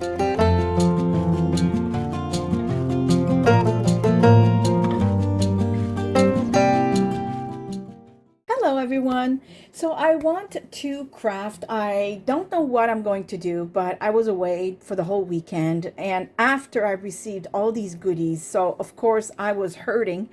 Hello everyone. So I want to craft. I don't know what I'm going to do, but I was away for the whole weekend and after I received all these goodies, so of course I was hurting.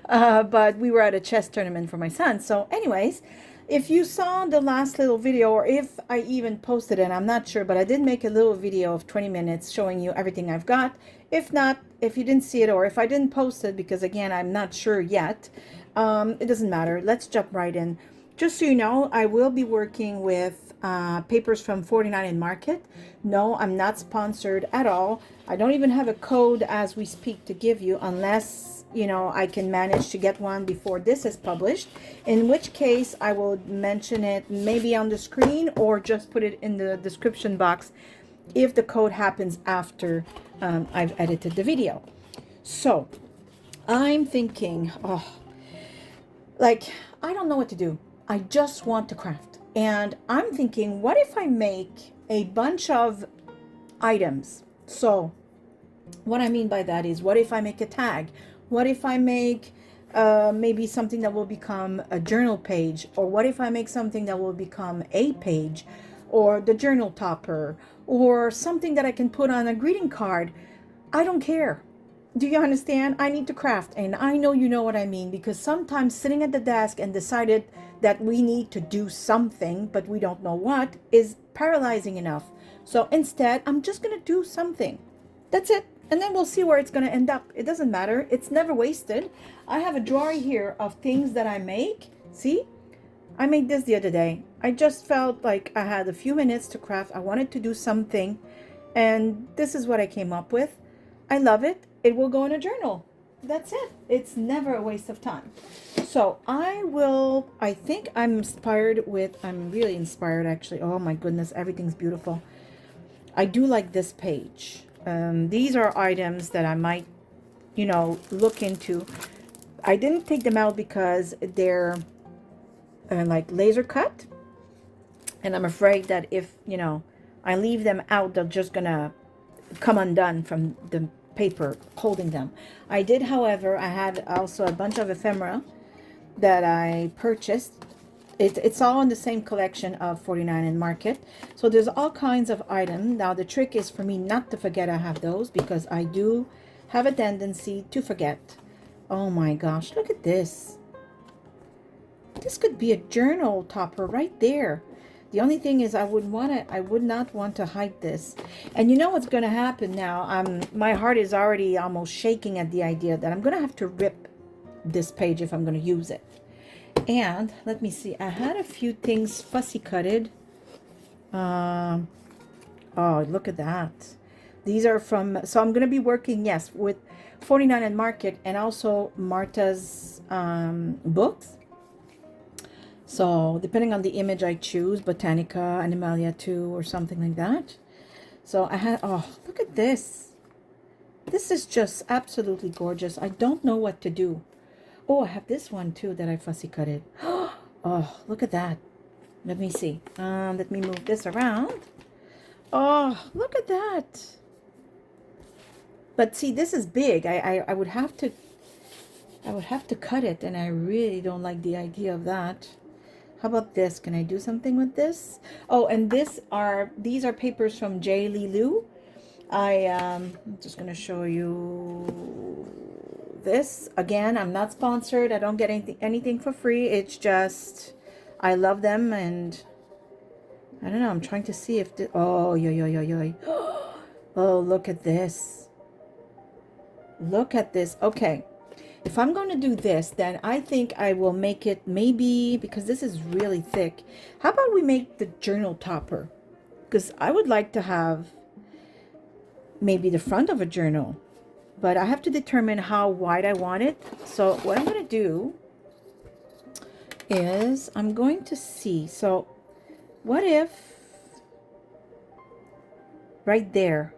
But we were at a chess tournament for my son. So anyways, if you saw the last little video or if I even posted it, I'm not sure, but I did make a little video of 20 minutes showing you everything I've got. If not, if you didn't see it or if I didn't post it, because again, I'm not sure yet, it doesn't matter. Let's jump right in. Just so you know, I will be working with papers from 49 and Market. No, I'm not sponsored at all. I don't even have a code as we speak to give you unless, you know, I can manage to get one before this is published. In which case, I will mention it maybe on the screen or just put it in the description box if the code happens after I've edited the video. So, I'm thinking, like, I don't know what to do. I just want to craft. And I'm thinking, what if I make a bunch of items? So what I mean by that is, what if I make a tag? What if I make maybe something that will become a journal page? Or what if I make something that will become a page? Or the journal topper? Or something that I can put on a greeting card? I don't care. Do you understand? I need to craft, and I know you know what I mean, because sometimes sitting at the desk and decided that we need to do something, but we don't know what, is paralyzing enough. So instead, I'm just going to do something. That's it. And then we'll see where it's going to end up. It doesn't matter. It's never wasted. I have a drawer here of things that I make. See? I made this the other day. I just felt like I had a few minutes to craft. I wanted to do something, and this is what I came up with. I love it. It will go in a journal. That's it. It's never a waste of time. So I think I'm really inspired actually. Oh my goodness, everything's beautiful. I do like this page. These are items that I might, you know, look into. I didn't take them out because they're like laser cut. And I'm afraid that if, you know, I leave them out, they're just gonna come undone from the paper holding them. I did, however, I had also a bunch of ephemera that I purchased. It's all in the same collection of 49 and Market. So there's all kinds of items. Now the trick is for me not to forget I have those, because I do have a tendency to forget. Oh my gosh, look at this. This could be a journal topper right there. The only thing is I would not want to hide this. And you know what's going to happen now? My heart is already almost shaking at the idea that I'm going to have to rip this page if I'm going to use it. And let me see. I had a few things fussy cutted. Oh, look at that. These are from, so I'm going to be working, yes, with 49 and Market and also Marta's books. So depending on the image I choose, Botanica, Animalia 2, or something like that. So I had, oh, look at this. This is just absolutely gorgeous. I don't know what to do. Oh, I have this one too that I fussy cutted. Oh, look at that. Let me see. Let me move this around. Oh, look at that. But see, this is big. I would have to cut it, and I really don't like the idea of that. How about this? Can I do something with this? Oh, and these are papers from J. Lee Lou. I'm just going to show you this. Again, I'm not sponsored. I don't get anything for free. It's just, I love them, and I don't know. I'm trying to see if oh, yo. Oh, look at this. Look at this. Okay. If I'm going to do this, then I think I will make it maybe, because this is really thick. How about we make the journal topper? Because I would like to have maybe the front of a journal, but I have to determine how wide I want it. So what I'm going to do is I'm going to see. So what if right there?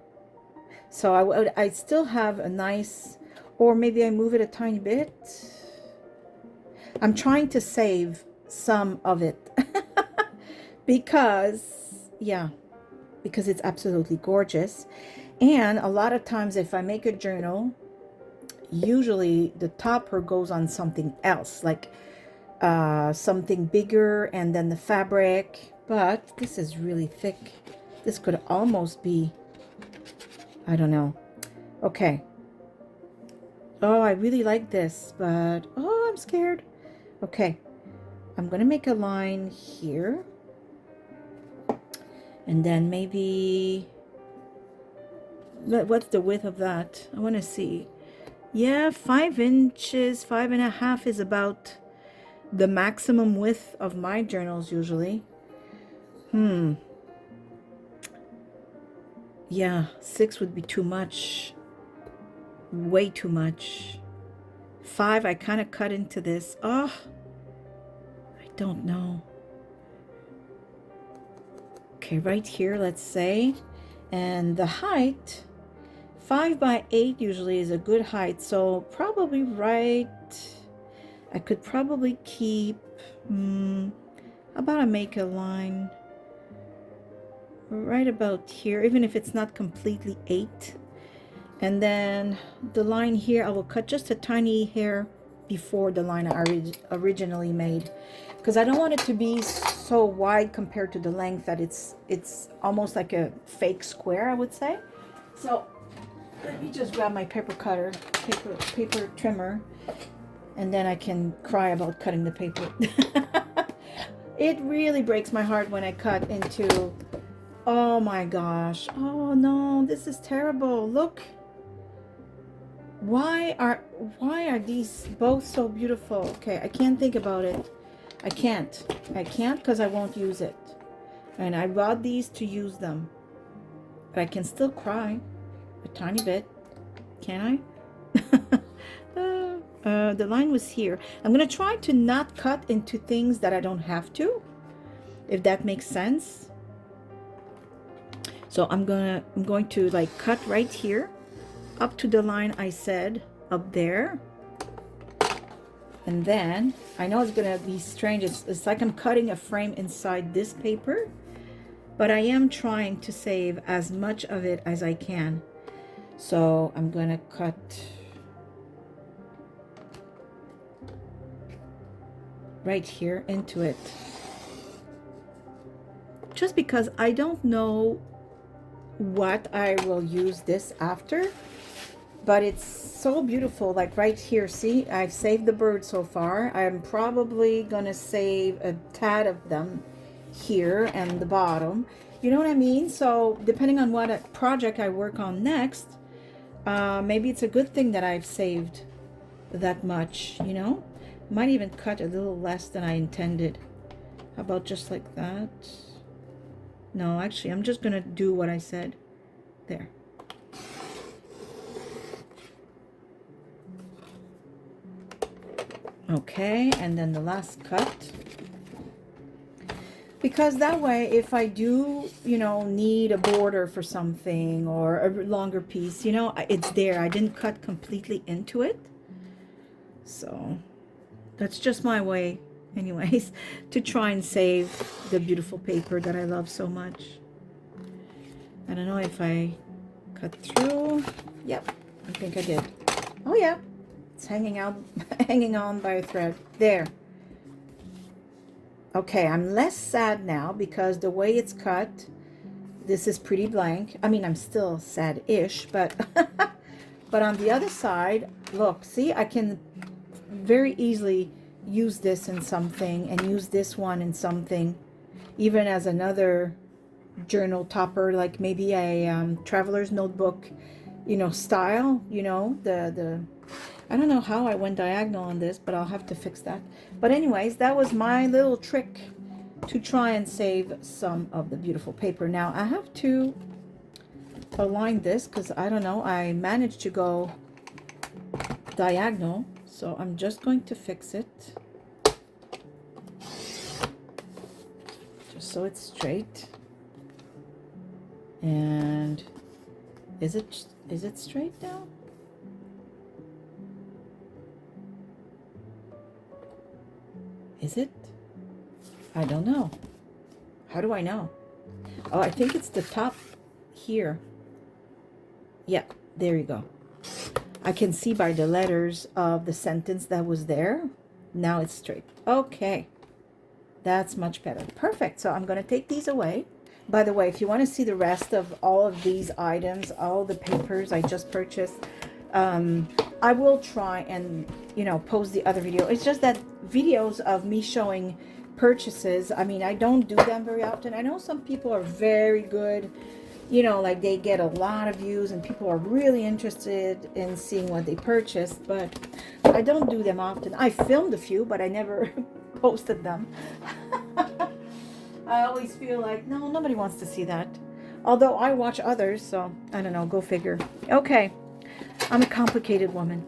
So I still have a nice, or maybe I move it a tiny bit. I'm trying to save some of it because, yeah, because it's absolutely gorgeous. And a lot of times if I make a journal, usually the topper goes on something else, like something bigger, and then the fabric. But this is really thick. This could almost be, I don't know. Okay. Oh, I really like this, but oh, I'm scared. Okay. I'm gonna make a line here, and then maybe, what's the width of that? I want to see. Yeah, 5 inches, 5.5 is about the maximum width of my journals usually. Yeah, 6 would be too much. Way too much. 5, I kind of cut into this. Oh, I don't know. Okay, right here, let's say. And the height, 5 by 8 usually is a good height. So probably right, I could probably keep, how about I make a line right about here, even if it's not completely 8. And then the line here, I will cut just a tiny hair before the line I originally made, because I don't want it to be so wide compared to the length that it's almost like a fake square, I would say. So let me just grab my paper cutter, paper trimmer, and then I can cry about cutting the paper. It really breaks my heart when I cut into, oh my gosh, oh no, this is terrible. Look. Why are these both so beautiful? Okay, I can't think about it. I can't because I won't use it. And I bought these to use them. But I can still cry a tiny bit. Can I? The line was here. I'm gonna try to not cut into things that I don't have to, if that makes sense. So I'm going to like cut right here up to the line I said up there. And then I know it's gonna be strange, it's like I'm cutting a frame inside this paper, but I am trying to save as much of it as I can. So I'm gonna cut right here into it, just because I don't know what I will use this after. But it's so beautiful, like right here. See, I've saved the bird so far. I'm probably gonna save a tad of them here and the bottom. You know what I mean? So depending on what project I work on next, maybe it's a good thing that I've saved that much, you know? Might even cut a little less than I intended. How about just like that? No, actually, I'm just gonna do what I said. There. Okay, and then the last cut, because that way if I do, you know, need a border for something or a longer piece, you know, it's there. I didn't cut completely into it. So that's just my way anyways to try and save the beautiful paper that I love so much. I don't know if I cut through. Yep, I think I did. Oh yeah, it's hanging out, hanging on by a thread. There. Okay, I'm less sad now because the way it's cut, this is pretty blank. I mean, I'm still sad-ish, but but on the other side, look, see, I can very easily use this in something and use this one in something, even as another journal topper, like maybe a traveler's notebook, you know, style, you know, the I don't know how I went diagonal on this, but I'll have to fix that. But anyways, that was my little trick to try and save some of the beautiful paper. Now I have to align this because I don't know, I managed to go diagonal, so I'm just going to fix it just so it's straight. And is it straight now? Is it? I don't know. How do I know? Oh, I think it's the top here. Yeah, there you go. I can see by the letters of the sentence that was there. Now it's straight. Okay, that's much better. Perfect. So I'm going to take these away. By the way, if you want to see the rest of all of these items, all the papers I just purchased, I will try and, you know, post the other video. It's just that videos of me showing purchases, I mean, I don't do them very often. I know some people are very good, you know, like they get a lot of views and people are really interested in seeing what they purchased, but I don't do them often. I filmed a few, but I never posted them. I always feel like, no, nobody wants to see that. Although I watch others, so I don't know, go figure. Okay, I'm a complicated woman.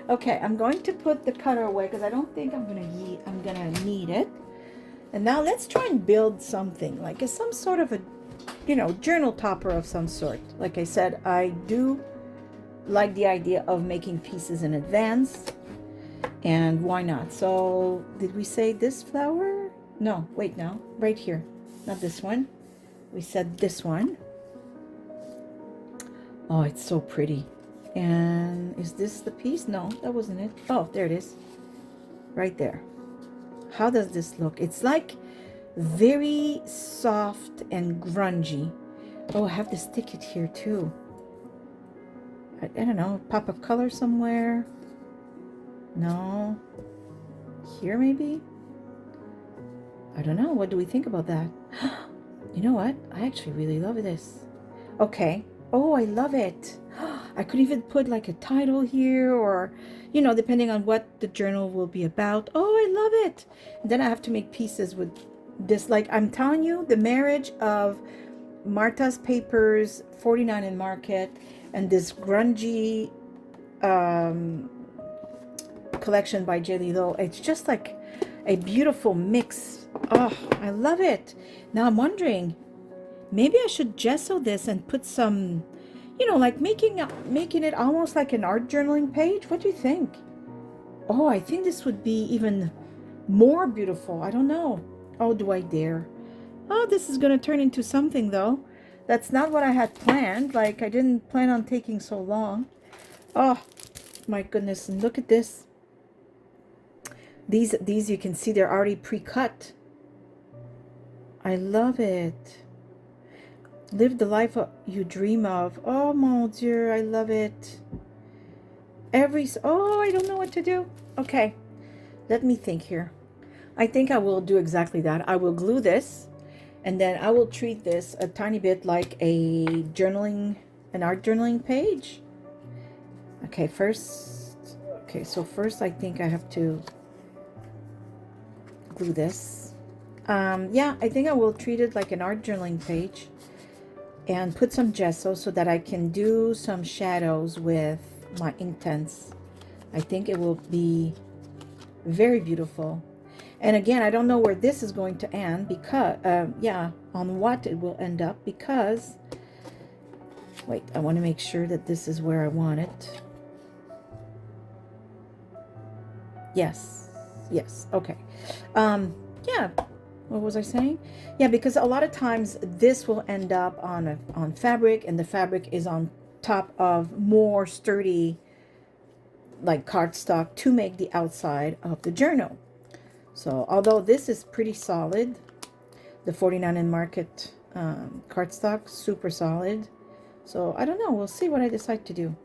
Okay, I'm going to put the cutter away because I don't think I'm gonna need it. And now let's try and build something, like some sort of a, you know, journal topper of some sort. Like I said, I do like the idea of making pieces in advance. And why not? So, did we say this flower? No, wait now. Right here. Not this one. We said this one. Oh, it's so pretty. And is this the piece? No, that wasn't it. Oh, there it is. Right there. How does this look? It's like very soft and grungy. Oh, I have to stick it here too. I don't know. Pop a color somewhere. No. Here maybe? I don't know. What do we think about that? You know what? I actually really love this. Okay. Oh, I love it. I could even put like a title here, or, you know, depending on what the journal will be about. Oh, I love it. And then I have to make pieces with this. Like, I'm telling you, the marriage of Martha's Papers, 49 in Market, and this grungy collection by Jelly Lo, it's just like a beautiful mix. Oh, I love it. Now I'm wondering, maybe I should gesso this and put some, you know, like making it almost like an art journaling page. What do you think? Oh, I think this would be even more beautiful. I don't know. Oh, do I dare? Oh, this is going to turn into something though. That's not what I had planned. Like, I didn't plan on taking so long. Oh my goodness. And look at this. These you can see they're already pre-cut. I love it. Live the life you dream of. Oh mon Dieu, I love it. Oh, I don't know what to do. Okay, let me think here. I think I will do exactly that. I will glue this, and then I will treat this a tiny bit like an art journaling page. Okay, so first I think I have to glue this. Yeah, I think I will treat it like an art journaling page and put some gesso so that I can do some shadows with my Inktense. I think it will be very beautiful. And again, I don't know where this is going to end because, yeah, on what it will end up, because, wait, I want to make sure that this is where I want it. Yes, okay. Yeah. What was I saying? Yeah, because a lot of times this will end up on fabric, and the fabric is on top of more sturdy, like cardstock, to make the outside of the journal. So although this is pretty solid, the 49 in Market cardstock, super solid. So I don't know. We'll see what I decide to do.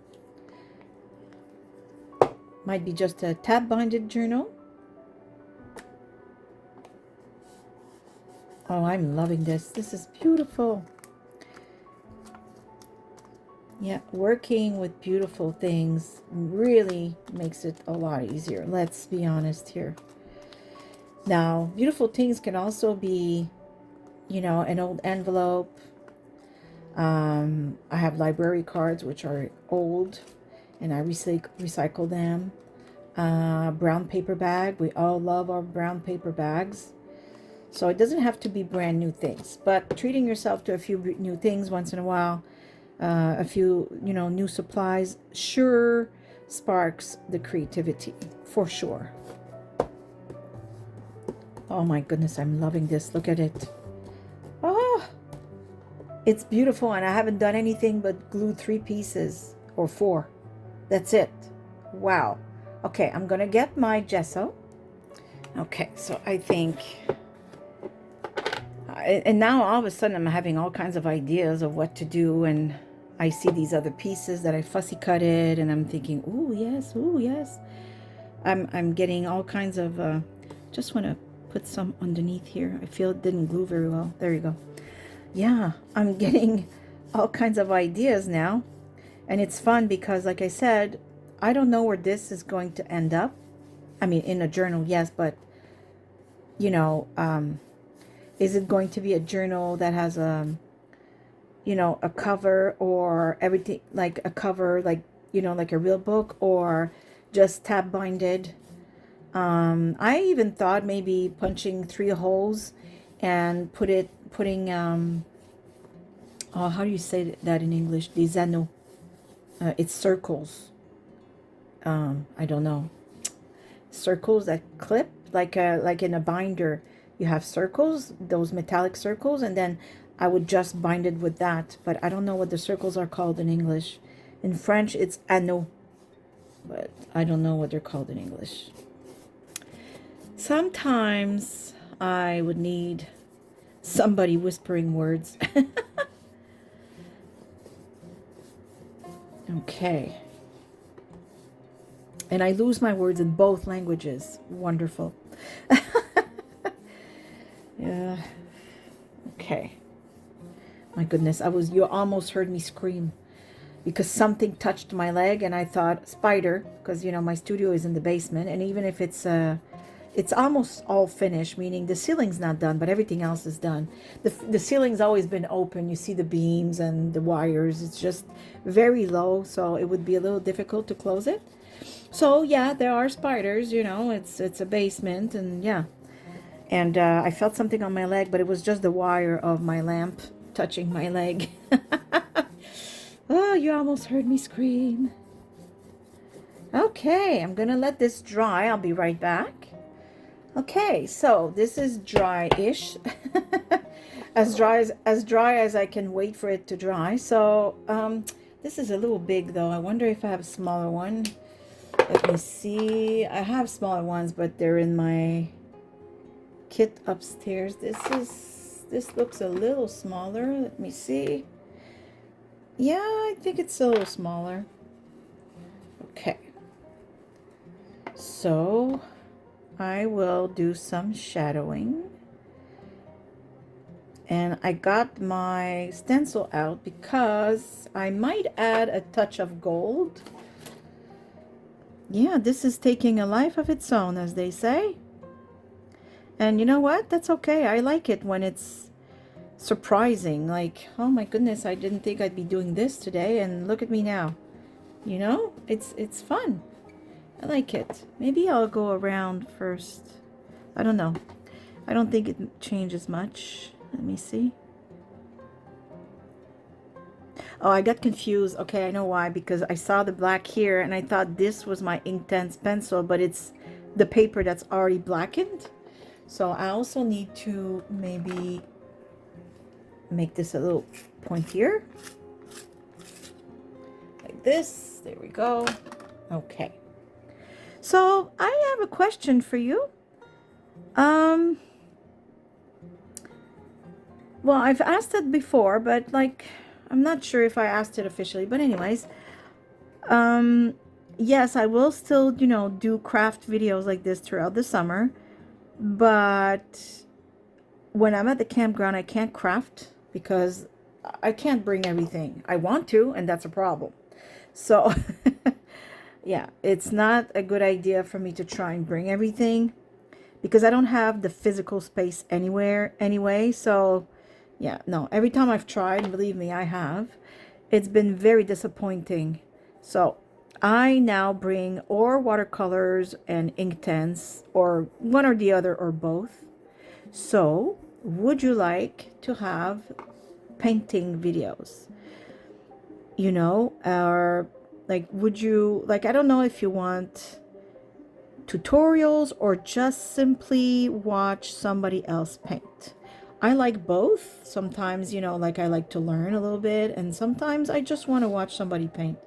Might be just a tab binded journal. Oh, I'm loving this. This is beautiful. Yeah, working with beautiful things really makes it a lot easier. Let's be honest here. Now, beautiful things can also be, you know, an old envelope. I have library cards, which are old, and I recycle them. Brown paper bag. We all love our brown paper bags. So it doesn't have to be brand new things, but treating yourself to a few new things once in a while, a few, you know, new supplies, sure sparks the creativity, for sure. Oh my goodness, I'm loving this. Look at it. It's beautiful, and I haven't done anything but glue 3 pieces or 4. That's it. Wow. Okay, I'm gonna get my gesso. Okay, so I think, and now all of a sudden I'm having all kinds of ideas of what to do, and I see these other pieces that I fussy cutted, and I'm thinking, ooh yes, ooh yes. I'm getting all kinds of. Just want to put some underneath here. I feel it didn't glue very well. There you go. Yeah, I'm getting all kinds of ideas now, and it's fun because, like I said, I don't know where this is going to end up. I mean, in a journal, yes, but you know, is it going to be a journal that has a, you know, a cover or everything, like a cover, like, you know, like a real book, or just tab binded? I even thought maybe punching 3 holes and putting oh, how do you say that in English? Des anneaux. It's circles. I don't know. Circles that clip, like in a binder. You have circles, those metallic circles, and then I would just bind it with that. But I don't know what the circles are called in English. In French, it's anneaux, but I don't know what they're called in English. Sometimes I would need somebody whispering words. Okay. And I lose my words in both languages. Wonderful. Yeah. Okay. My goodness, you almost heard me scream because something touched my leg, and I thought spider, because you know my studio is in the basement, and even if it's almost all finished, meaning the ceiling's not done, but everything else is done. The ceiling's always been open. You see the beams and the wires. It's just very low, so it would be a little difficult to close it. So yeah, there are spiders, you know, it's a basement, and yeah. And I felt something on my leg, but it was just the wire of my lamp touching my leg. Oh, you almost heard me scream. Okay, I'm gonna let this dry. I'll be right back. Okay, so this is dry-ish. as dry as I can wait for it to dry. So this is a little big though. I wonder if I have a smaller one. Let me see. I have smaller ones, but they're in my kit upstairs. This looks a little smaller. Let me see. Yeah, I think it's a little smaller. Okay. So I will do some shadowing. And I got my stencil out because I might add a touch of gold. Yeah, this is taking a life of its own, as they say. And you know what? That's okay. I like it when it's surprising. Like, oh my goodness, I didn't think I'd be doing this today, and look at me now. You know, it's fun. I like it. Maybe I'll go around first. I don't know. I don't think it changes much. Let me see. Oh, I got confused. Okay, I know why. Because I saw the black here, and I thought this was my Inktense pencil, but it's the paper that's already blackened. So I also need to maybe make this a little pointier. Like this. There we go. Okay. So I have a question for you. Well, I've asked it before, but like, I'm not sure if I asked it officially, but anyways, yes, I will still, you know, do craft videos like this throughout the summer, but when I'm at the campground, I can't craft because I can't bring everything. I want to, and that's a problem. So yeah, it's not a good idea for me to try and bring everything because I don't have the physical space anywhere anyway. So yeah, no, every time I've tried, and believe me, I have, it's been very disappointing. So I now bring or watercolors and Inktense, or one or the other, or both. So would you like to have painting videos? You know, or like, would you like, I don't know if you want tutorials or just simply watch somebody else paint. I like both. Sometimes, you know, like I like to learn a little bit, and sometimes I just want to watch somebody paint,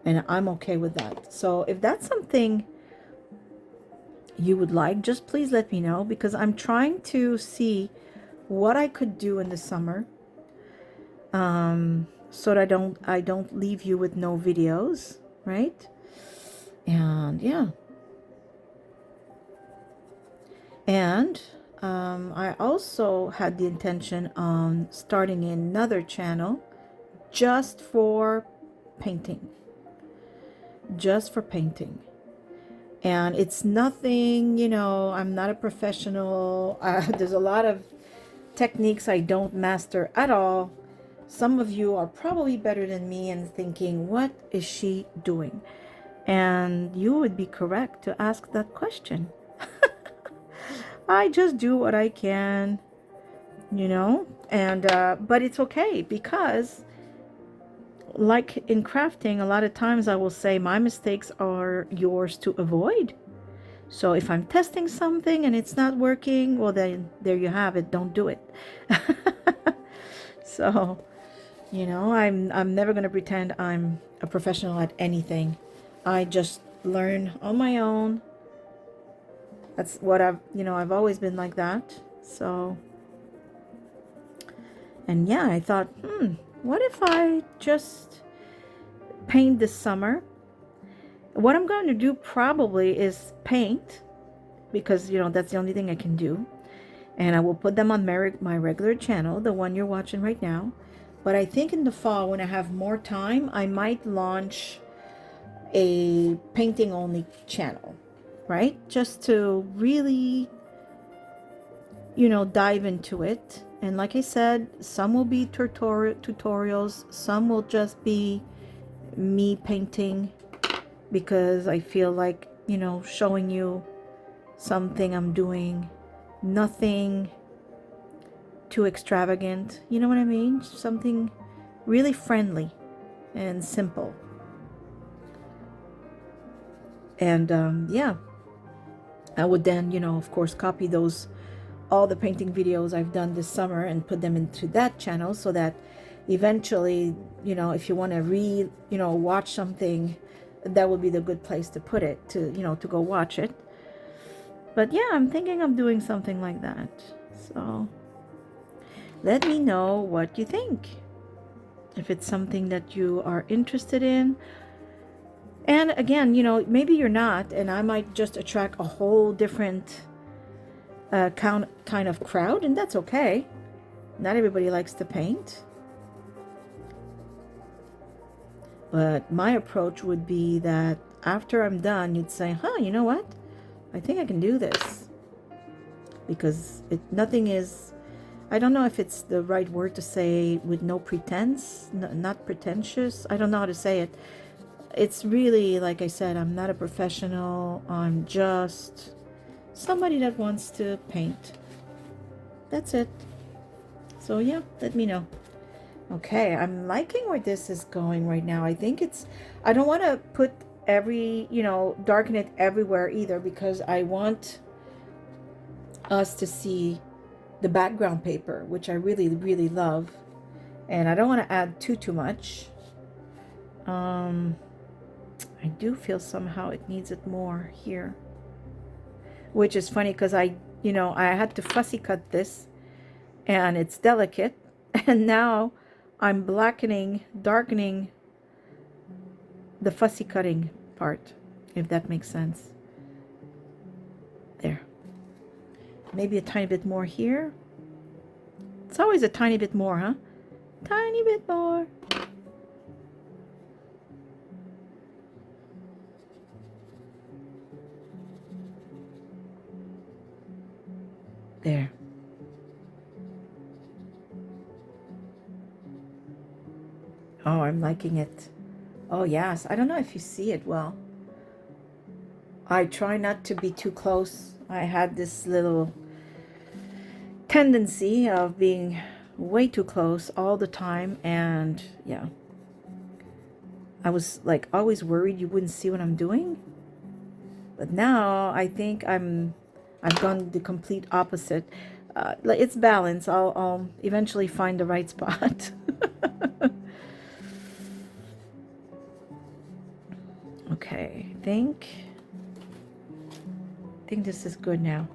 and I'm okay with that. So if that's something you would like, just please let me know, because I'm trying to see what I could do in the summer, so that I don't leave you with no videos, right? And yeah, and I also had the intention on starting another channel just for painting, just for painting. And it's nothing, you know, I'm not a professional. There's a lot of techniques I don't master at all. Some of you are probably better than me and thinking, what is she doing? And you would be correct to ask that question. I just do what I can, you know, and but it's okay, because like in crafting, a lot of times I will say my mistakes are yours to avoid. So if I'm testing something and it's not working, well, then there you have it. Don't do it. So, you know, I'm never going to pretend I'm a professional at anything. I just learn on my own. That's what I've always been like that. So, and yeah, I thought, what if I just paint this summer? What I'm going to do probably is paint, because, you know, that's the only thing I can do. And I will put them on my regular channel, the one you're watching right now. But I think in the fall, when I have more time, I might launch a painting only channel, right? Just to really, you know, dive into it. And like I said, some will be tutorials, some will just be me painting, because I feel like, you know, showing you something I'm doing. Nothing too extravagant, you know what I mean? Something really friendly and simple. And yeah, I would then, you know, of course, copy all the painting videos I've done this summer and put them into that channel, so that eventually, you know, if you want to watch something, that would be the good place to put it, to, you know, to go watch it. But yeah, I'm thinking of doing something like that. So let me know what you think, if it's something that you are interested in. And again, you know, maybe you're not, and I might just attract a whole different kind of crowd, and that's okay. Not everybody likes to paint. But my approach would be that after I'm done, you'd say, you know what? I think I can do this. Because nothing is, I don't know if it's the right word to say, with no pretense, not pretentious. I don't know how to say it. It's really, like I said, I'm not a professional. I'm just somebody that wants to paint. That's it. So yeah, let me know. Okay, I'm liking where this is going right now. I think I don't want to put darken it everywhere either, because I want us to see the background paper, which I really, really love. And I don't want to add too much. I do feel somehow it needs it more here. Which is funny, because I had to fussy cut this, and it's delicate. And now I'm darkening the fussy cutting part, if that makes sense. There. Maybe a tiny bit more here. It's always a tiny bit more, huh? Tiny bit more. There. Oh, I'm liking it. Oh, yes. I don't know if you see it well. I try not to be too close. I had this little tendency of being way too close all the time, and yeah. I was like always worried you wouldn't see what I'm doing. But now I think I've gone the complete opposite. it's balance. I'll eventually find the right spot. Okay, I think this is good now.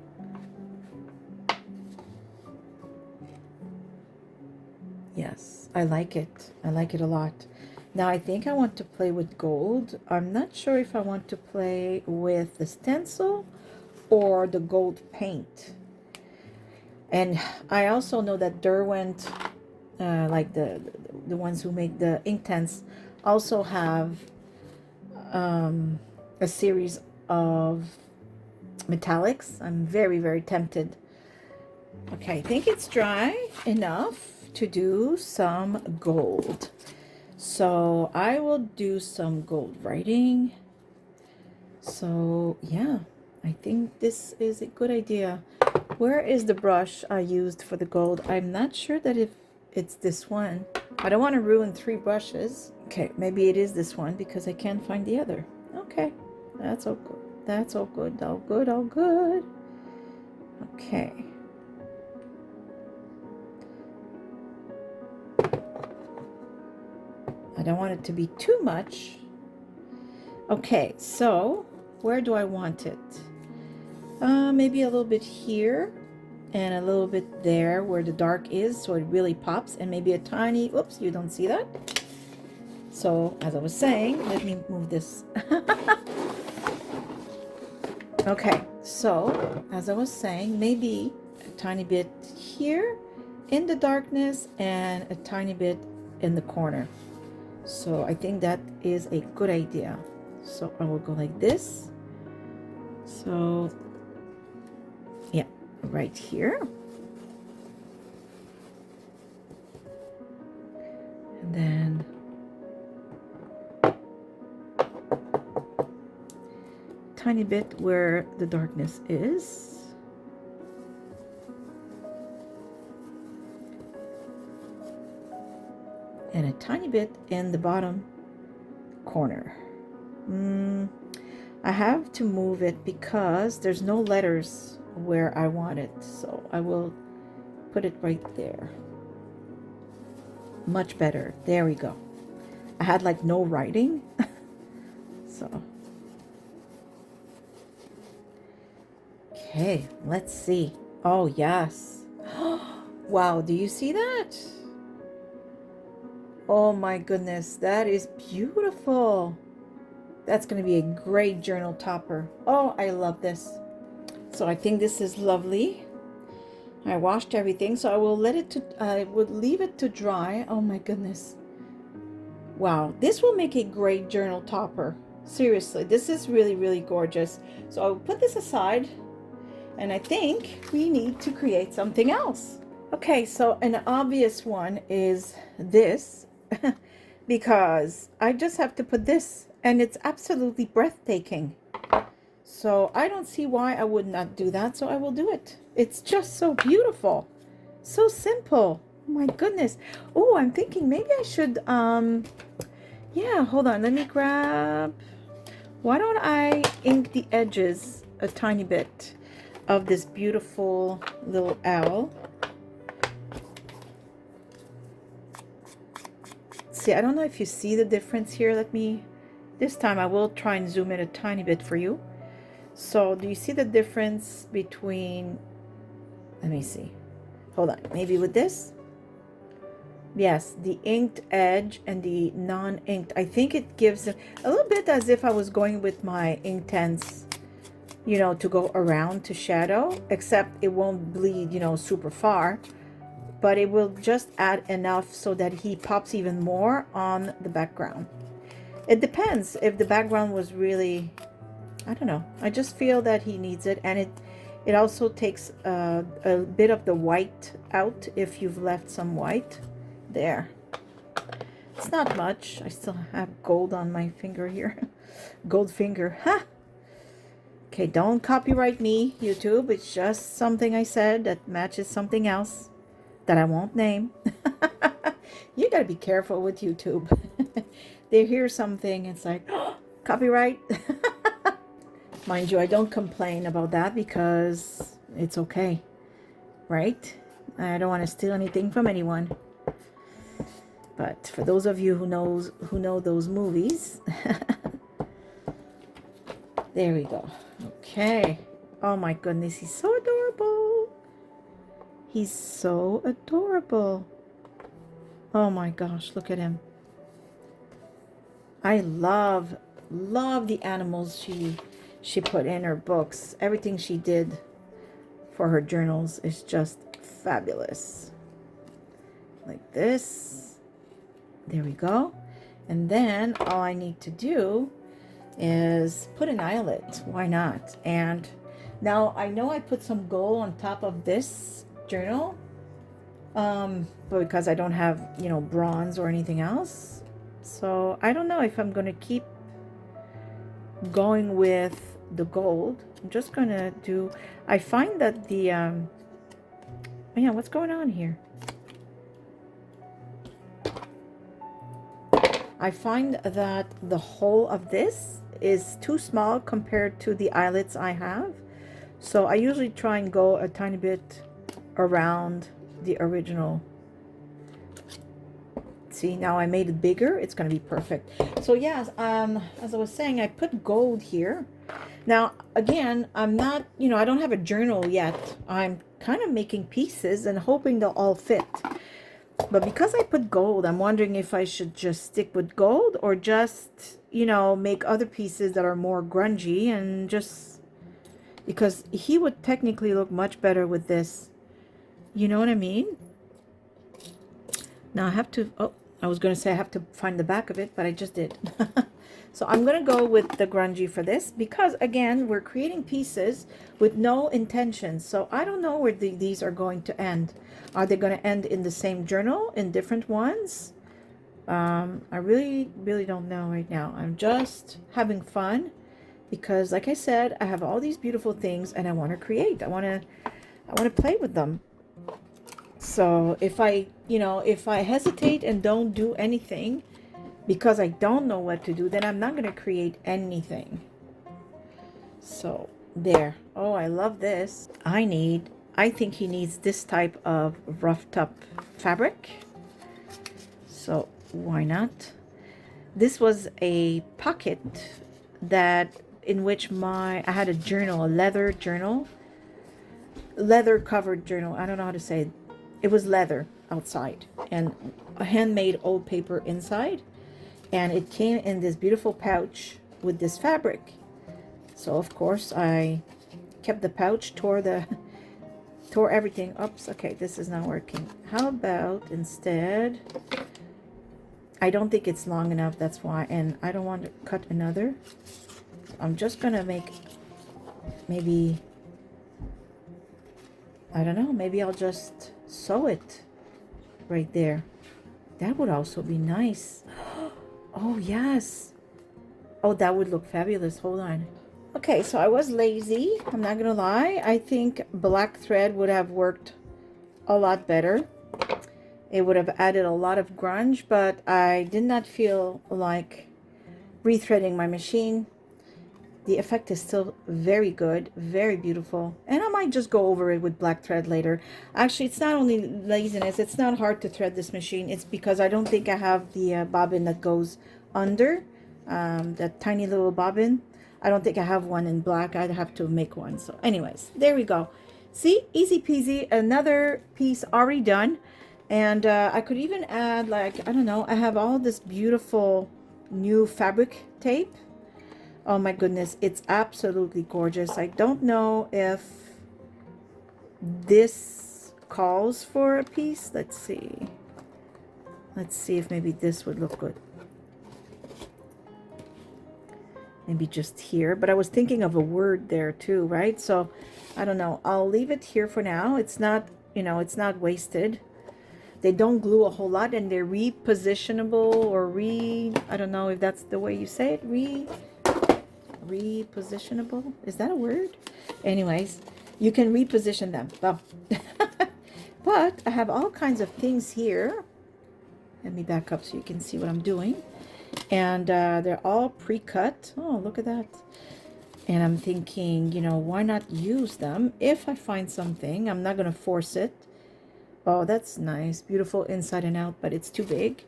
Yes, I like it. I like it a lot. Now I think I want to play with gold. I'm not sure if I want to play with the stencil or the gold paint. And I also know that Derwent, like the ones who make the Inktense, also have a series of metallics. I'm very, very tempted. Okay, I think it's dry enough to do some gold. So I will do some gold writing. So yeah, I think this is a good idea. Where is the brush I used for the gold? I'm not sure that if it's this one. I don't want to ruin 3 brushes. Okay, maybe it is this one because I can't find the other. Okay, that's all good. That's all good, all good, all good. Okay. I don't want it to be too much. Okay, so where do I want it? Maybe a little bit here and a little bit there where the dark is, so it really pops, and maybe a tiny, oops, you don't see that. So as I was saying, let me move this. Okay, so as I was saying, maybe a tiny bit here in the darkness and a tiny bit in the corner. So I think that is a good idea. So I will go like this. So yeah, right here. And then tiny bit where the darkness is. And a tiny bit in the bottom corner. I have to move it because there's no letters where I want it, so I will put it right there. Much better. There we go. I had like no writing. So okay, let's see. Oh yes. Wow, do you see that? Oh my goodness, that is beautiful. That's going to be a great journal topper. Oh, I love this. So I think this is lovely. I washed everything, so I will I would leave it to dry. Oh my goodness. Wow, this will make a great journal topper. Seriously, this is really, really gorgeous. So I'll put this aside, and I think we need to create something else. Okay, so an obvious one is this. Because I just have to put this, and it's absolutely breathtaking. So I don't see why I would not do that, so I will do it. It's just so beautiful, so simple. My goodness. Oh, I'm thinking maybe I should yeah, hold on, let me grab, why don't I ink the edges a tiny bit of this beautiful little owl. See, I don't know if you see the difference here. This time I will try and zoom in a tiny bit for you. So do you see the difference between, let me see, hold on, maybe with this? Yes, the inked edge and the non-inked. I think it gives a little bit as if I was going with my Inktense, you know, to go around to shadow, except it won't bleed, you know, super far. But it will just add enough so that he pops even more on the background. It depends if the background was really, I don't know. I just feel that he needs it, and it also takes a bit of the white out if you've left some white there. It's not much. I still have gold on my finger here. Gold finger. Ha! Okay, don't copyright me, YouTube. It's just something I said that matches something else that I won't name. You gotta be careful with YouTube. They hear something, it's like, oh, copyright. Mind you, I don't complain about that because it's okay. right? I don't want to steal anything from anyone. But for those of you who know those movies, there we go. Okay. Oh my goodness, he's so adorable. He's so adorable. Oh my gosh, look at him. I love the animals she put in her books. Everything she did for her journals is just fabulous. Like this. There we go. And then all I need to do is put an eyelet. Why not? And now I know I put some gold on top of this journal, but because I don't have, you know, bronze or anything else. So I don't know if I'm going to keep going with the gold. I'm just going to do, I find that the, yeah, what's going on here? I find that the whole of this is too small compared to the eyelets I have. So I usually try and go a tiny bit around the original. See, now I made it bigger. It's going to be perfect. So yes, as I was saying, I put gold here. Now, again, I'm not, you know, I don't have a journal yet. I'm kind of making pieces and hoping they'll all fit. But because I put gold, I'm wondering if I should just stick with gold or just, you know, make other pieces that are more grungy and just, because he would technically look much better with this. You know what I mean? Now I have to, oh, I was going to say I have to find the back of it, but I just did. So I'm going to go with the grungy for this because, again, we're creating pieces with no intention. So I don't know where these are going to end. Are they going to end in the same journal, in different ones? I really don't know right now. I'm just having fun because, like I said, I have all these beautiful things and I want to create. I want to play with them. So if I, you know, if I hesitate and don't do anything because I don't know what to do, then I'm not going to create anything. So there. Oh, I love this. I think he needs this type of roughed up fabric. So why not? This was a pocket that in which I had a journal, a leather journal, leather covered journal. I don't know how to say it. It was leather outside and a handmade old paper inside. And it came in this beautiful pouch with this fabric. So of course I kept the pouch, tore everything. Oops, okay, this is not working. How about instead, I don't think it's long enough, that's why, and I don't want to cut another. I'm just gonna make, maybe, I don't know, maybe I'll just sew it right there. That would also be nice. Oh yes. Oh, that would look fabulous. Hold on. Okay, so I was lazy, I'm not gonna lie. I think black thread would have worked a lot better. It would have added a lot of grunge, but I did not feel like rethreading my machine. The effect is still very good, very beautiful. And I might just go over it with black thread later. Actually, it's not only laziness, it's not hard to thread this machine. It's because I don't think I have the bobbin that goes under, that tiny little bobbin. I don't think I have one in black. I'd have to make one. So anyways, there we go. See, easy peasy, another piece already done. And I could even add, like, I don't know, I have all this beautiful new fabric tape. Oh my goodness, it's absolutely gorgeous. I don't know if this calls for a piece. Let's see. Let's see if maybe this would look good. Maybe just here, but I was thinking of a word there too, right? So I don't know. I'll leave it here for now. It's not, you know, it's not wasted. They don't glue a whole lot and they're repositionable or I don't know if that's the way you say it. Repositionable. Is that a word? Anyways, you can reposition them. Oh. But I have all kinds of things here. Let me back up so you can see what I'm doing. And they're all pre-cut. Oh, look at that. And I'm thinking, you know, why not use them if I find something? I'm not going to force it. Oh, that's nice. Beautiful inside and out, but it's too big.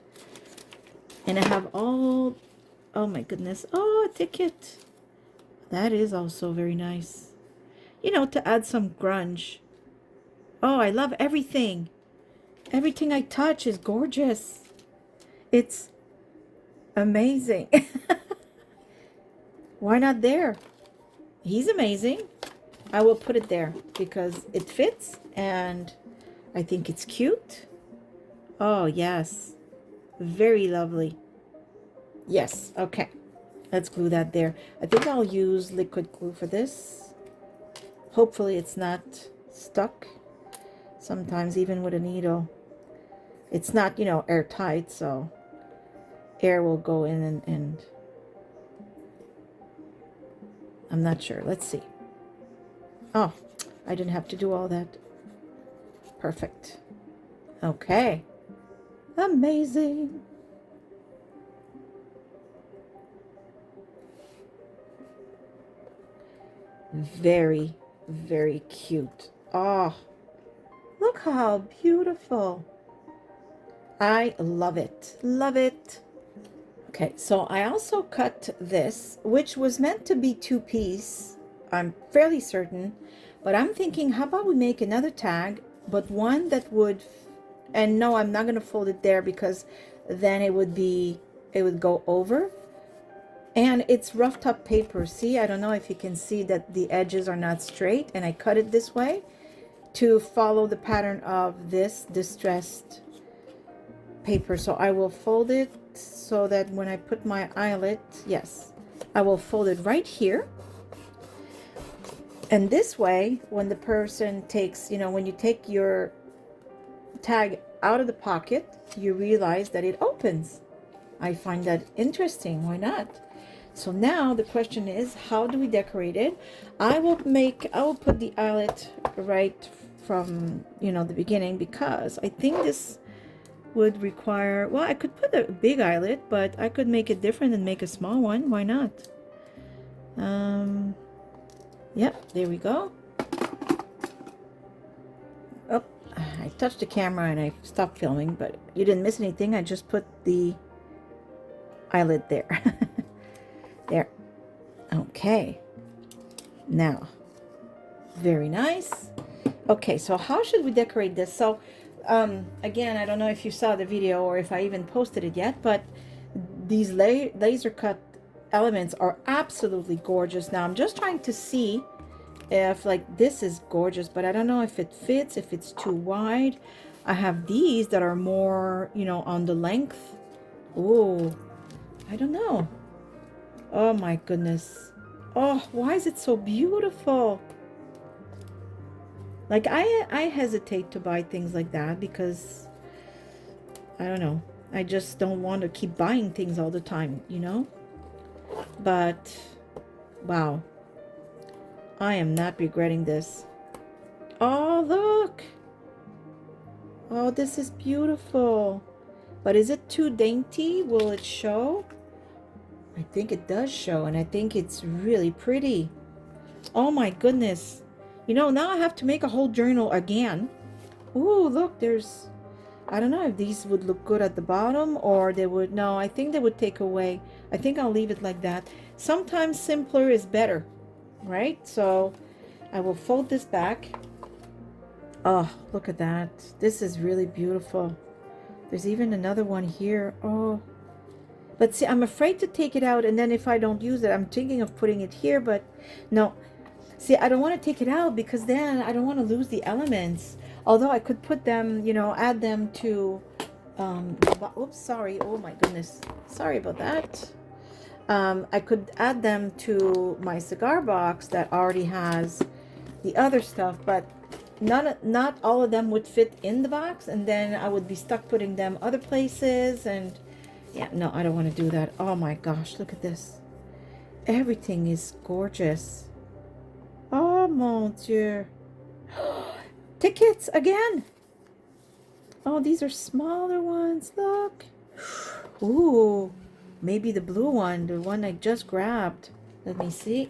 And I have all, oh my goodness. Oh, a ticket. That is also very nice. You know, to add some grunge. Oh, I love everything. Everything I touch is gorgeous. It's amazing. Why not there? He's amazing. I will put it there because it fits and I think it's cute. Oh, yes. Very lovely. Yes, okay. Let's glue that there. I think I'll use liquid glue for this. Hopefully it's not stuck. Sometimes even with a needle, it's not, you know, airtight, so air will go in and I'm not sure. Let's see. Oh, I didn't have to do all that. Perfect. Okay. Amazing. Very, very cute. Oh, look how beautiful. I love it. Love it. Okay, so I also cut this, which was meant to be two-piece. I'm fairly certain, but I'm thinking, how about we make another tag, but one that would, and no, I'm not going to fold it there because then it would go over. And it's rough top paper. See, I don't know if you can see that the edges are not straight, and I cut it this way to follow the pattern of this distressed paper. So I will fold it so that when I put my eyelet, yes, I will fold it right here. And this way, when the person takes, you know, when you take your tag out of the pocket, you realize that it opens. I find that interesting. Why not? So now the question is, how do we decorate it? I will put the eyelet right from, you know, the beginning, because I think this would require, well, I could put a big eyelet, but I could make it different and make a small one. Why not? Yep, there we go. Oh, I touched the camera and I stopped filming, but you didn't miss anything. I just put the eyelet there. There. Okay. Now, very nice. Okay, so how should we decorate this? So, again, I don't know if you saw the video or if I even posted it yet, but these laser cut elements are absolutely gorgeous. Now, I'm just trying to see if, like, this is gorgeous, but I don't know if it fits, if it's too wide. I have these that are more, you know, on the length. Oh, I don't know. Oh my goodness. Oh, why is it so beautiful? Like, I hesitate to buy things like that because, I don't know, I just don't want to keep buying things all the time, you know? But, wow. I am not regretting this. Oh, look. Oh, this is beautiful. But is it too dainty? Will it show? I think it does show, and I think it's really pretty. Oh my goodness. You know, now I have to make a whole journal again. Ooh, look, there's, I don't know if these would look good at the bottom or they would, no, I think they would take away. I think I'll leave it like that. Sometimes simpler is better, right? So I will fold this back. Oh, look at that. This is really beautiful. There's even another one here. Oh, but see, I'm afraid to take it out, and then if I don't use it, I'm thinking of putting it here, but no. See, I don't want to take it out because then I don't want to lose the elements. Although I could put them, you know, add them to, oops, sorry. Oh my goodness. Sorry about that. I could add them to my cigar box that already has the other stuff, but not all of them would fit in the box, and then I would be stuck putting them other places, and yeah, no, I don't want to do that. Oh my gosh, look at this. Everything is gorgeous. Oh mon Dieu. Tickets again. Oh, these are smaller ones. Look. Ooh, maybe the blue one, the one I just grabbed. Let me see.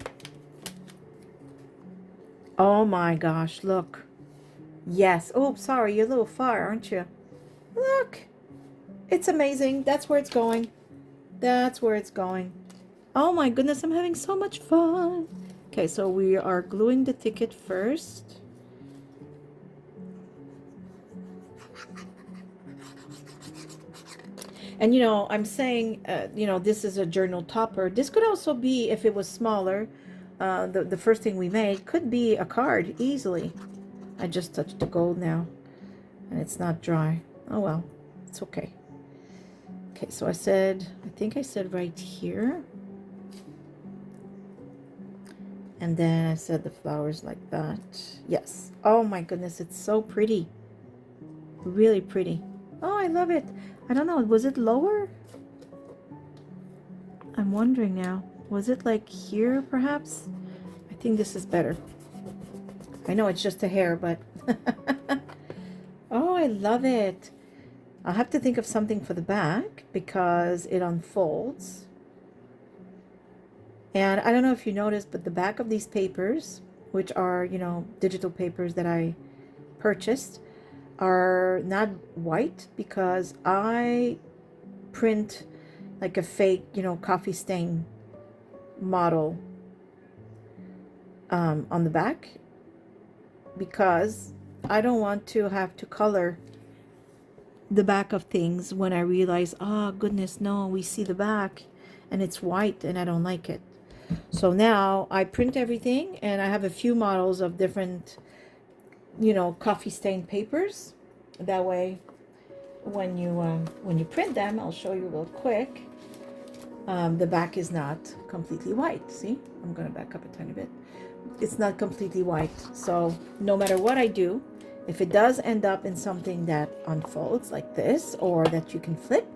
Oh my gosh, look. Yes. Oh, sorry, you're a little far, aren't you? Look. It's amazing. That's where it's going. That's where it's going. Oh my goodness, I'm having so much fun. Okay, so we are gluing the ticket first. And you know, I'm saying, you know, this is a journal topper. This could also be, if it was smaller, the first thing we made could be a card easily. I just touched the gold now and it's not dry. Oh well, it's okay. Okay, so I think I said right here. And then I said the flowers like that. Yes. Oh my goodness, it's so pretty. Really pretty. Oh, I love it. I don't know, was it lower? I'm wondering now. Was it like here, perhaps? I think this is better. I know it's just a hair, but... Oh, I love it. I'll have to think of something for the back because it unfolds. And I don't know if you noticed, but the back of these papers, which are, you know, digital papers that I purchased, are not white because I print like a fake, you know, coffee stain model on the back because I don't want to have to color the back of things when I realize, oh goodness, no, we see the back and it's white and I don't like it. So now I print everything and I have a few models of different, you know, coffee stain papers. That way when you print them, I'll show you real quick. The back is not completely white. See, I'm gonna back up a tiny bit. It's not completely white. So no matter what I do, if it does end up in something that unfolds like this or that you can flip,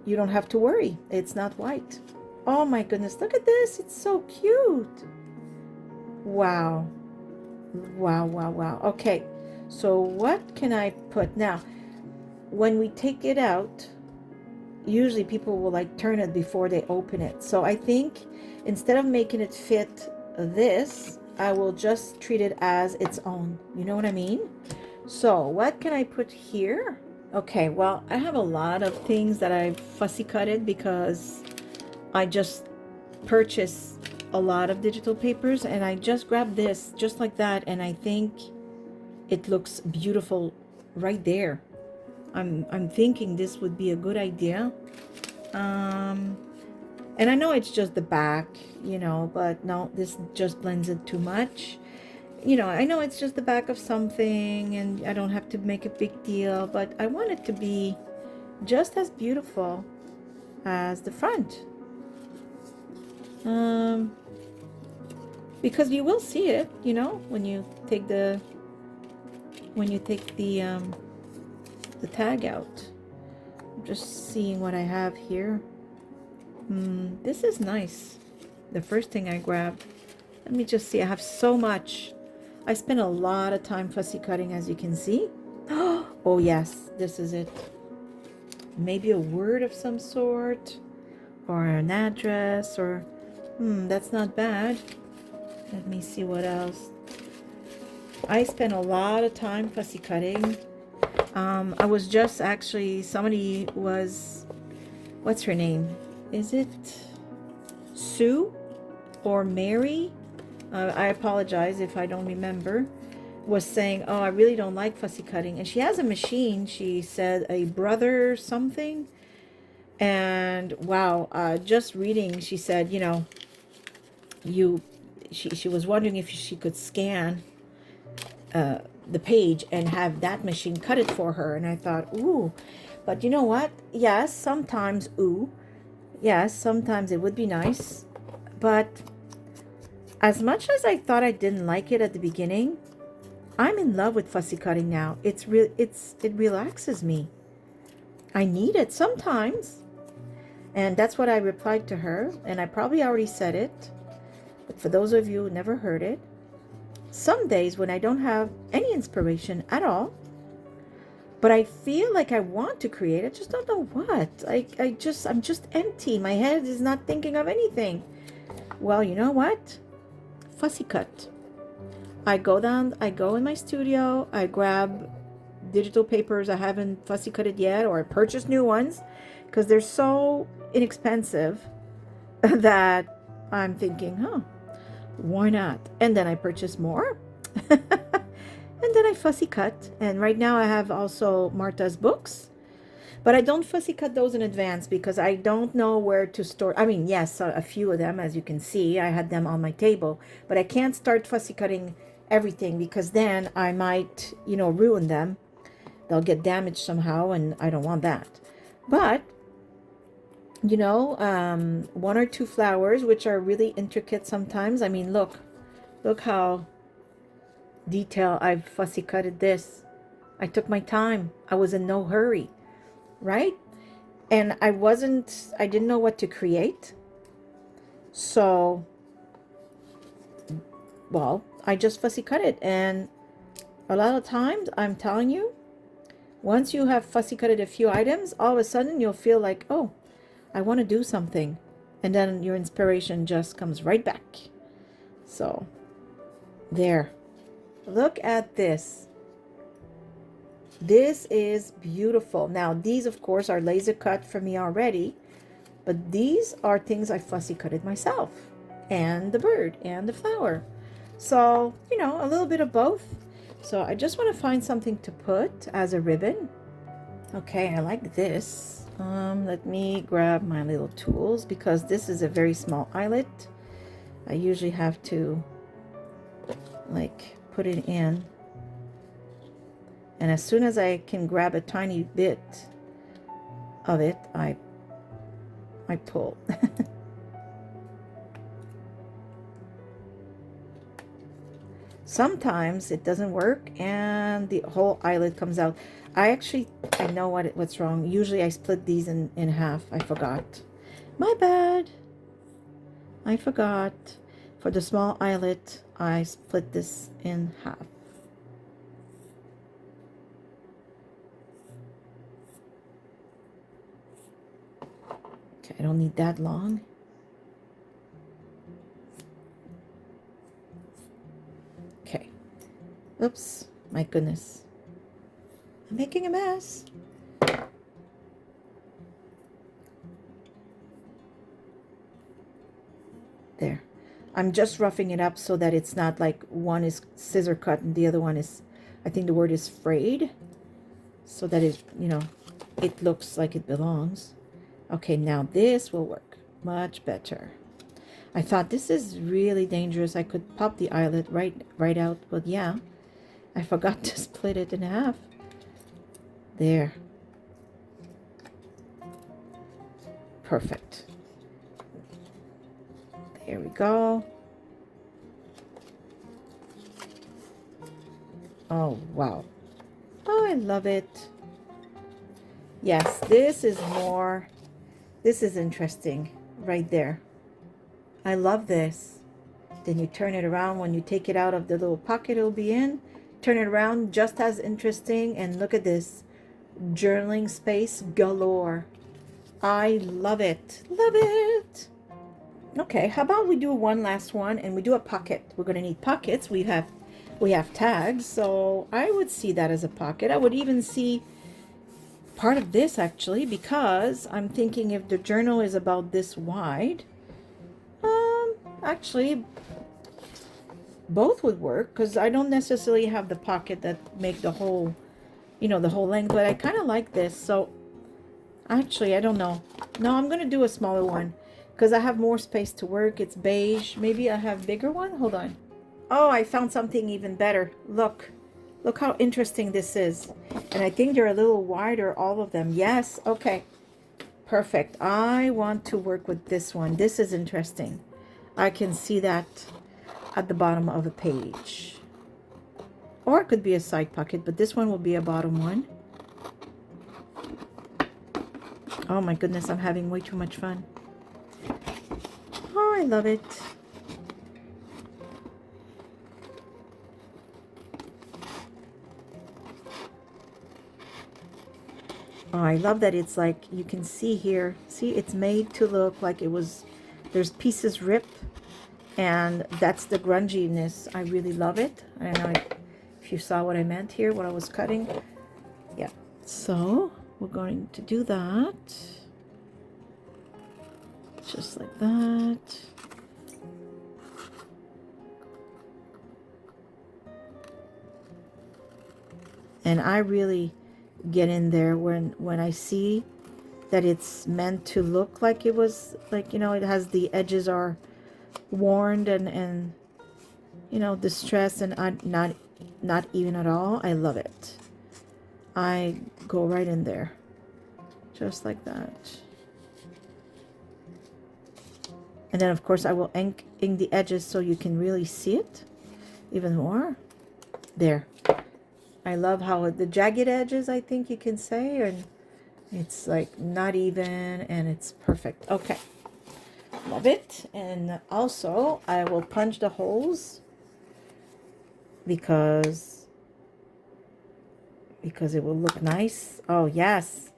you don't have to worry. It's not white. Oh my goodness, look at this. It's so cute. Wow. Wow, wow, wow. Okay, so what can I put now? When we take it out, usually people will like turn it before they open it. So I think instead of making it fit this, I will just treat it as its own. You know what I mean? So what can I put here? Okay, well, I have a lot of things that I've fussy cutted because I just purchased a lot of digital papers and I just grabbed this just like that and I think it looks beautiful right there. I'm thinking this would be a good idea. And I know it's just the back, you know, but no, this just blends it too much. You know, I know it's just the back of something and I don't have to make a big deal, but I want it to be just as beautiful as the front. Because you will see it, you know, when you take the tag out. I'm just seeing what I have here. This is nice. The first thing I grabbed. Let me just see. I have so much. I spent a lot of time fussy cutting, as you can see. Oh yes, this is it. Maybe a word of some sort, or an address, or that's not bad. Let me see what else. I spent a lot of time fussy cutting. I was just actually, somebody was, what's her name? Is it Sue or Mary? I apologize if I don't remember. Was saying, oh, I really don't like fussy cutting. And she has a machine, she said, a brother something. And wow, just reading, she said, you know, she was wondering if she could scan the page and have that machine cut it for her. And I thought, ooh, but you know what? Yes, sometimes, yes, sometimes it would be nice. But as much as I thought I didn't like it at the beginning, I'm in love with fussy cutting now. It relaxes me. I need it sometimes. And that's what I replied to her. And I probably already said it. But for those of you who never heard it, some days when I don't have any inspiration at all, but I feel like I want to create, I just don't know what. I'm just empty. My head is not thinking of anything. Well, you know what? Fussy cut. I go in my studio, I grab digital papers I haven't fussy cut it yet, or I purchase new ones because they're so inexpensive that I'm thinking, huh, why not? And then I purchase more. And then I fussy cut. And right now I have also Marta's books, but I don't fussy cut those in advance because I don't know where to store. I mean, yes, a few of them, as you can see, I had them on my table, but I can't start fussy cutting everything because then I might, ruin them. They'll get damaged somehow, and I don't want that. But, one or two flowers, which are really intricate sometimes. I mean, look how detailed I've fussy cutted this. I took my time. I was in no hurry, right? And I didn't know what to create. So, well, I just fussy cut it. And a lot of times, I'm telling you, once you have fussy cutted a few items, all of a sudden you'll feel like, oh, I want to do something. And then your inspiration just comes right back. So, there. Look at this. This is beautiful. Now, these, of course, are laser cut for me already. But these are things I fussy cutted myself. And the bird and the flower. So, a little bit of both. So I just want to find something to put as a ribbon. Okay, I like this. Let me grab my little tools because this is a very small eyelet. I usually have to put it in. And as soon as I can grab a tiny bit of it, I pull. Sometimes it doesn't work and the whole eyelet comes out. I know what's wrong. Usually I split these in half. I forgot. My bad. I forgot. For the small eyelet, I split this in half. Okay, I don't need that long. Okay. Oops, my goodness. I'm making a mess. There. I'm just roughing it up so that it's not like one is scissor cut and the other one is, I think the word is frayed. So that it looks like it belongs. Okay, now this will work much better. I thought this is really dangerous. I could pop the eyelet right out, but yeah, I forgot to split it in half. There. Perfect. There we go. Oh, wow. Oh, I love it. Yes, this is interesting right there. I love this. Then you turn it around. When you take it out of the little pocket it'll be in, turn it around, just as interesting. And look at this. Journaling space galore. I love it. Love it. Okay, how about we do one last one and we do a pocket. We're going to need pockets. We have tags, so I would see that as a pocket. I would even see part of this actually, because I'm thinking if the journal is about this wide, actually both would work, because I don't necessarily have the pocket that make the whole, the whole length, but I kind of like this. So actually, I don't know. No, I'm going to do a smaller one because I have more space to work. It's beige. Maybe I have bigger one. Hold on. Oh, I found something even better. Look how interesting this is. And I think they're a little wider, all of them. Yes. Okay. Perfect. I want to work with this one. This is interesting. I can see that at the bottom of a page. Or it could be a side pocket, but this one will be a bottom one. Oh my goodness, I'm having way too much fun. Oh, I love it. Oh, I love that it's like, you can see here, see, it's made to look like it was, there's pieces ripped, And that's the grunginess. I really love it. I don't know if you saw what I meant here, what I was cutting. Yeah. So we're going to do that. Just like that. And I really get in there when I see that it's meant to look like it was, like, you know, it has the edges are worn and you know, distressed and not even at all. I love it. I go right in there just like that. And then of course I will ink the edges so you can really see it even more. There. I love how the jagged edges, I think you can say, and it's like not even, and it's perfect. Okay, love it. And also I will punch the holes because it will look nice. Oh yes.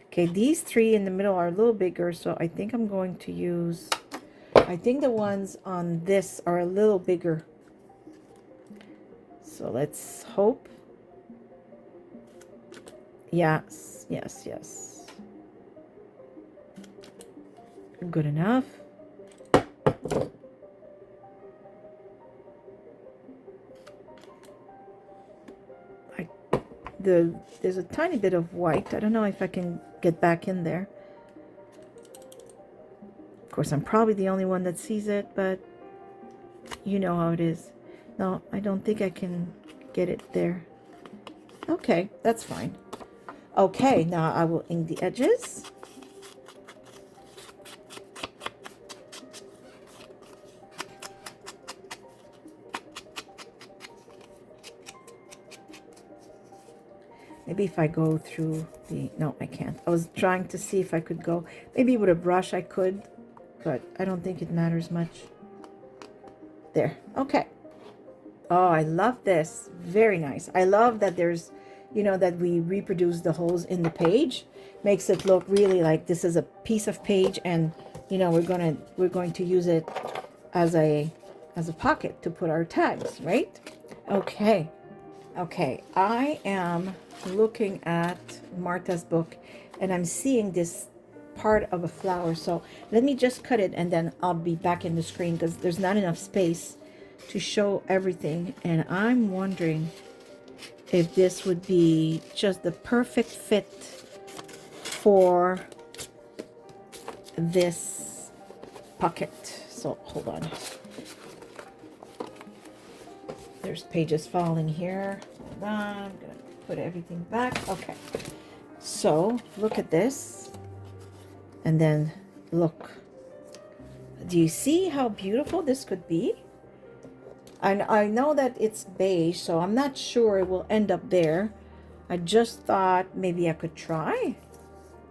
Okay, these three in the middle are a little bigger, so I think I'm going to use, I think the ones on this are a little bigger. So let's hope. Yes, yes, yes. Good enough. There's a tiny bit of white. I don't know if I can get back in there. Of course, I'm probably the only one that sees it, but you know how it is. No, I don't think I can get it there. Okay, that's fine. Okay, now I will ink the edges. Maybe if I go through the, no, I can't. I was trying to see if I could go, maybe with a brush I could, but I don't think it matters much. There, okay. Oh, I love this. Very nice. I love that there's, you know, that we reproduce the holes in the page. Makes it look really like this is a piece of page, and you know, we're going to use it as a pocket to put our tags, right? Okay. Okay, I am looking at Martha's book and I'm seeing this part of a flower. So let me just cut it and then I'll be back in the screen because there's not enough space to show everything. And I'm wondering if this would be just the perfect fit for this pocket. So hold on. There's pages falling here. Hold on, I'm gonna put everything back. Okay, so look at this, and then look. Do you see how beautiful this could be? And I know that it's beige, so I'm not sure it will end up there. I just thought maybe I could try,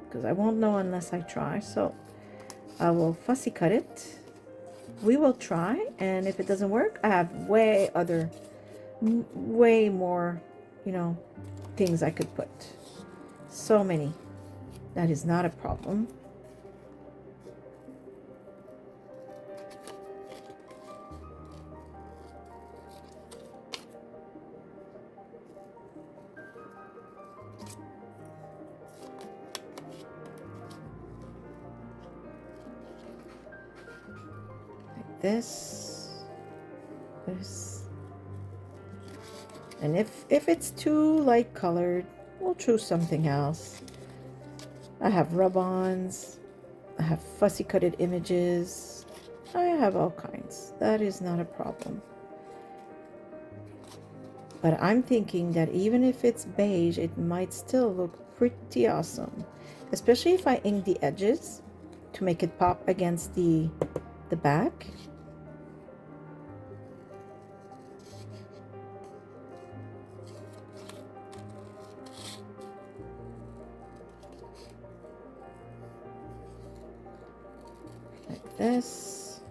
because I won't know unless I try. So I will fussy cut it. We will try, and if it doesn't work, I have way more, you know, things I could put. So many. That is not a problem. Like this. And if it's too light colored, we'll choose something else. I have rub-ons. I have fussy cutted images. I have all kinds. That is not a problem. But I'm thinking that even if it's beige, it might still look pretty awesome. Especially if I ink the edges to make it pop against the back. Like this.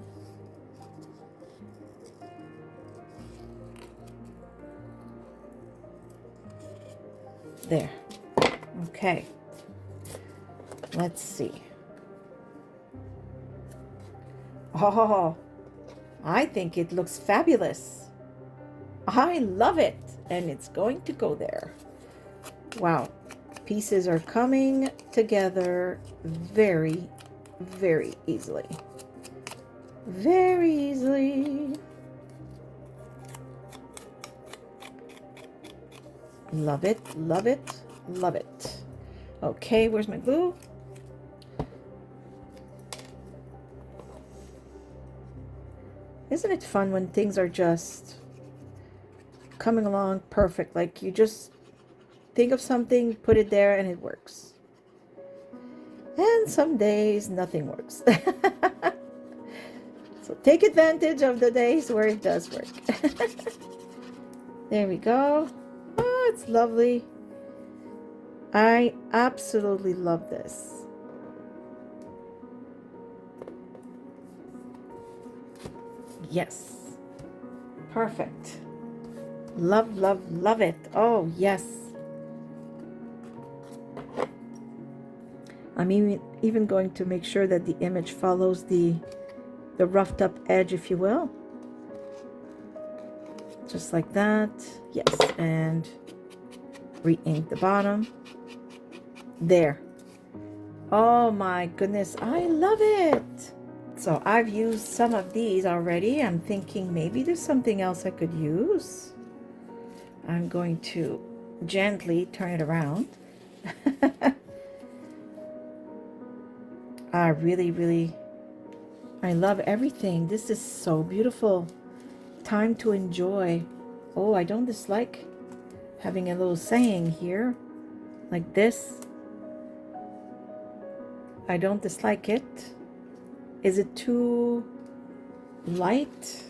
There. Okay. Let's see. Oh, I think it looks fabulous. I love it, and it's going to go there. Wow, pieces are coming together very, very easily. Very easily. Love it, love it, love it. Okay, where's my glue? Isn't it fun when things are just coming along perfect? Like you just think of something, put it there, and it works. And some days nothing works. So take advantage of the days where it does work. There we go. Oh, it's lovely. I absolutely love this. Yes. Perfect. Love, love, love it. Oh, yes. I'm even going to make sure that the image follows the roughed up edge, if you will. Just like that. Yes, and re-ink the bottom. There. Oh my goodness, I love it. So I've used some of these already. I'm thinking maybe there's something else I could use. I'm going to gently turn it around. I really, I love everything. This is so beautiful. Time to enjoy. Oh, I don't dislike having a little saying here like this. I don't dislike it. Is it too light?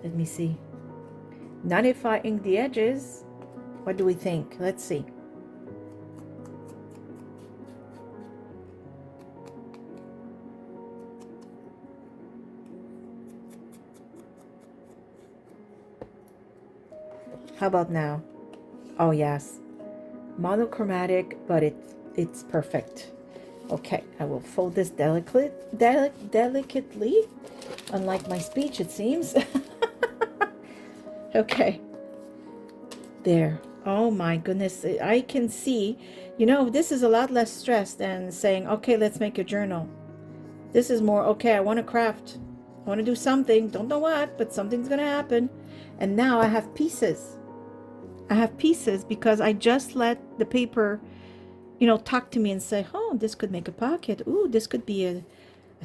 Let me see. Not if I ink the edges. What do we think? Let's see. How about now? Oh yes, monochromatic, but it's perfect. Okay, I will fold this delicately, unlike my speech, it seems. Okay, there. Oh my goodness, I can see, you know, this is a lot less stress than saying, okay, let's make a journal. This is more, okay, I want to craft. I want to do something. Don't know what, but something's going to happen. And now I have pieces. I have pieces because I just let the paper, you know, talk to me and say, oh, this could make a pocket. Ooh, this could be a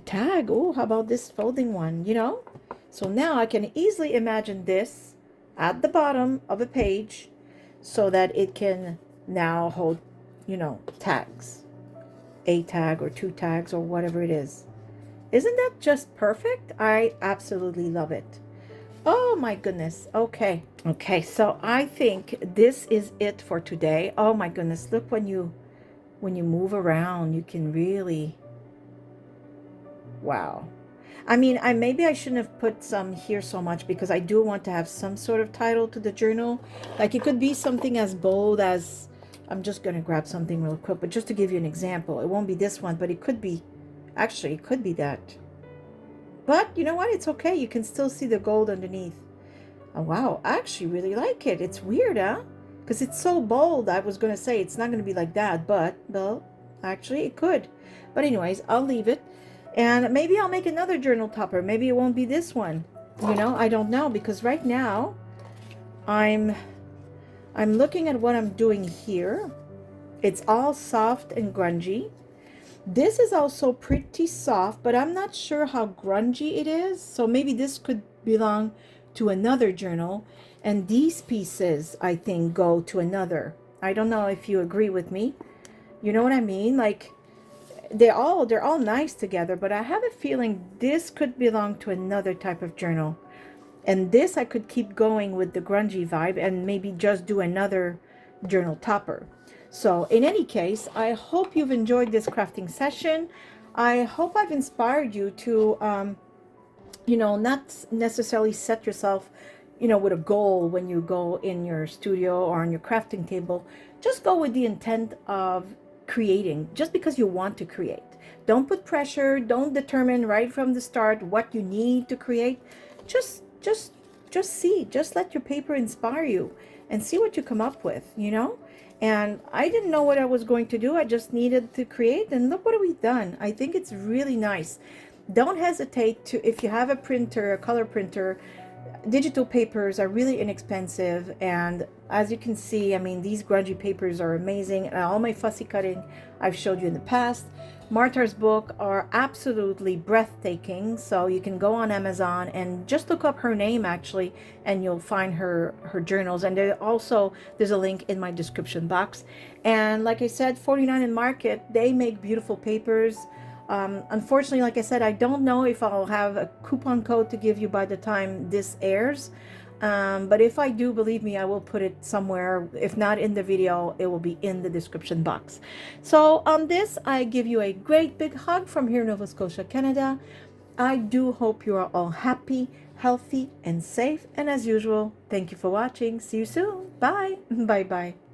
tag. Ooh, how about this folding one, you know? So now I can easily imagine this at the bottom of a page so that it can now hold, you know, tags. A tag or 2 tags or whatever it is. Isn't that just perfect? I absolutely love it. Oh my goodness. Okay. Okay, so I think this is it for today. Oh my goodness. Look, when you move around, you can really, wow. I mean, maybe I shouldn't have put some here so much because I do want to have some sort of title to the journal. Like it could be something as bold as, I'm just going to grab something real quick, but just to give you an example, it won't be this one, but it could be, actually it could be that. But you know what? It's okay. You can still see the gold underneath. Oh, wow. I actually really like it. It's weird, huh? Because it's so bold. I was going to say it's not going to be like that, but, well, actually it could. But anyways, I'll leave it. And maybe I'll make another journal topper. Maybe it won't be this one. You know, I don't know. Because right now, I'm looking at what I'm doing here. It's all soft and grungy. This is also pretty soft, but I'm not sure how grungy it is. So maybe this could belong to another journal. And these pieces, I think, go to another. I don't know if you agree with me. You know what I mean? Like, they're all nice together, but I have a feeling this could belong to another type of journal. And this I could keep going with the grungy vibe and maybe just do another journal topper. So in any case, I hope you've enjoyed this crafting session. I hope I've inspired you to, you know, not necessarily set yourself, you know, with a goal when you go in your studio or on your crafting table. Just go with the intent of creating, just because you want to create. Don't put pressure. Don't determine right from the start what you need to create. just just see, just let your paper inspire you and see what you come up with, you know. And I didn't know what I was going to do. I just needed to create, and look what we've done. I think it's really nice. Don't hesitate to, if you have a printer, a color printer, digital papers are really inexpensive. And as you can see, I mean, these grungy papers are amazing. And all my fussy cutting I've showed you in the past. Martha's book are absolutely breathtaking. So you can go on Amazon and just look up her name actually, and you'll find her journals. And there's a link in my description box. And like I said, 49 in Market, they make beautiful papers. Unfortunately, like I said, I don't know if I'll have a coupon code to give you by the time this airs. But if I do, believe me, I will put it somewhere. If not in the video, it will be in the description box. So on this, I give you a great big hug from here in Nova Scotia, Canada. I do hope you are all happy, healthy, and safe. And as usual, thank you for watching. See you soon. Bye. Bye-bye.